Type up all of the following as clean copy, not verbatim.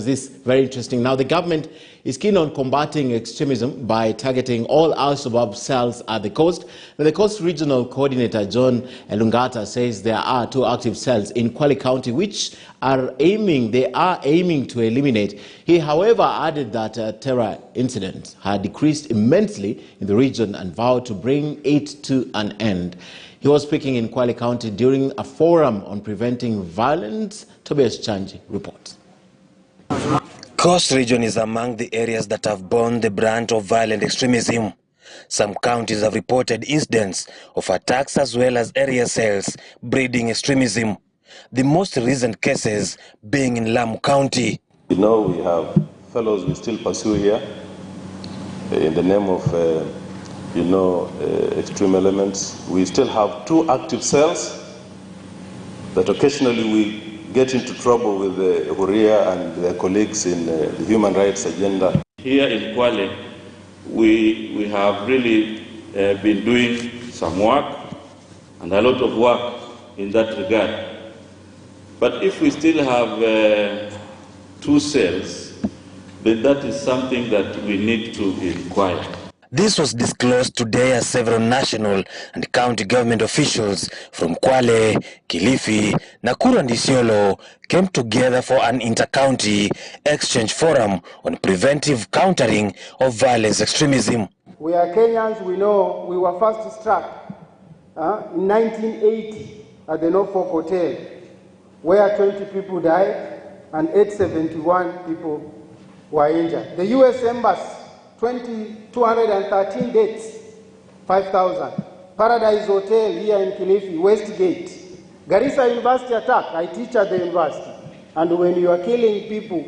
This is very interesting. Now, the government is keen on combating extremism by targeting all Shabaab cells at the coast. Now, the Coast Regional Coordinator, John Elungata, says there are 2 active cells in Kwale County which are aiming to eliminate. He, however, added that terror incidents had decreased immensely in the region and vowed to bring it to an end. He was speaking in Kwale County during a forum on preventing violence. Tobias Chanji reports. Coast region is among the areas that have borne the brunt of violent extremism. Some counties have reported incidents of attacks as well as area cells breeding extremism. The most recent cases being in Lamu County. You know, we have fellows we still pursue here in the name of, extreme elements. We still have 2 active cells that occasionally we get into trouble with the Huria and their colleagues in the human rights agenda. Here in Kwale, we have really been doing some work and a lot of work in that regard. But if we still have 2 cells, then that is something that we need to inquire. This was disclosed today as several national and county government officials from Kwale, Kilifi, Nakuru and Isiolo came together for an inter-county exchange forum on preventive countering of violence extremism. We are Kenyans, we know we were first struck in 1980 at the Norfolk Hotel, where 20 people died and 871 people were injured. The U.S. Embassy, 213 deaths, 5,000. Paradise Hotel here in Kilifi, Westgate. Garissa University attack, I teach at the university. And when you are killing people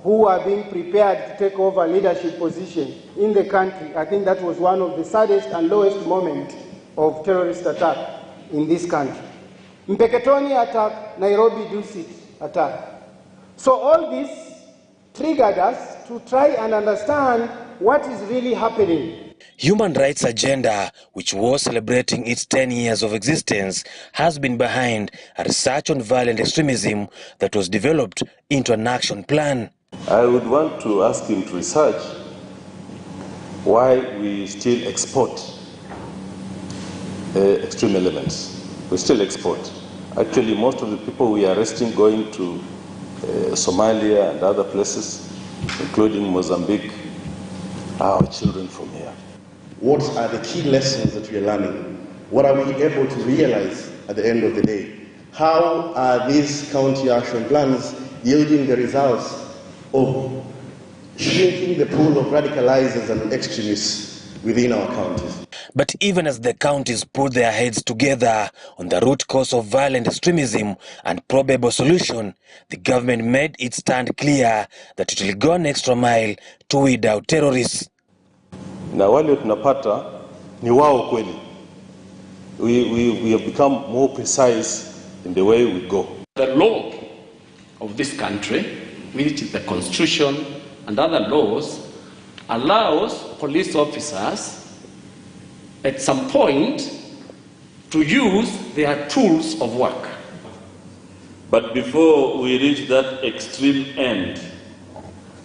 who are being prepared to take over leadership position in the country, I think that was one of the saddest and lowest moments of terrorist attack in this country. Mpeketoni attack, Nairobi Dusit attack. So all this triggered us to try and understand what is really happening. Human Rights Agenda, which was celebrating its 10 years of existence, has been behind a research on violent extremism that was developed into an action plan. I would want to ask him to research why we still export extreme elements. We still export. Actually, most of the people we are arresting going to Somalia and other places, including Mozambique, our children from here. What are the key lessons that we are learning? What are we able to realize at the end of the day? How are these county action plans yielding the results of shrinking the pool of radicalizers and extremists within our counties? But even as the counties put their heads together on the root cause of violent extremism and probable solution, the government made its stand clear that it will go an extra mile to weed out terrorists. Na wale tunapata ni wao kweli. We have become more precise in the way we go. The law of this country, which is the Constitution and other laws, allows police officers at some point to use their tools of work. But before we reach that extreme end,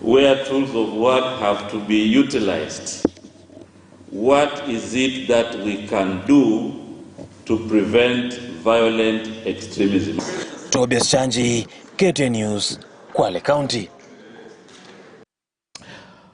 where tools of work have to be utilized, what is it that we can do to prevent violent extremism? Tobias Chanji, KTN News, Kwale County.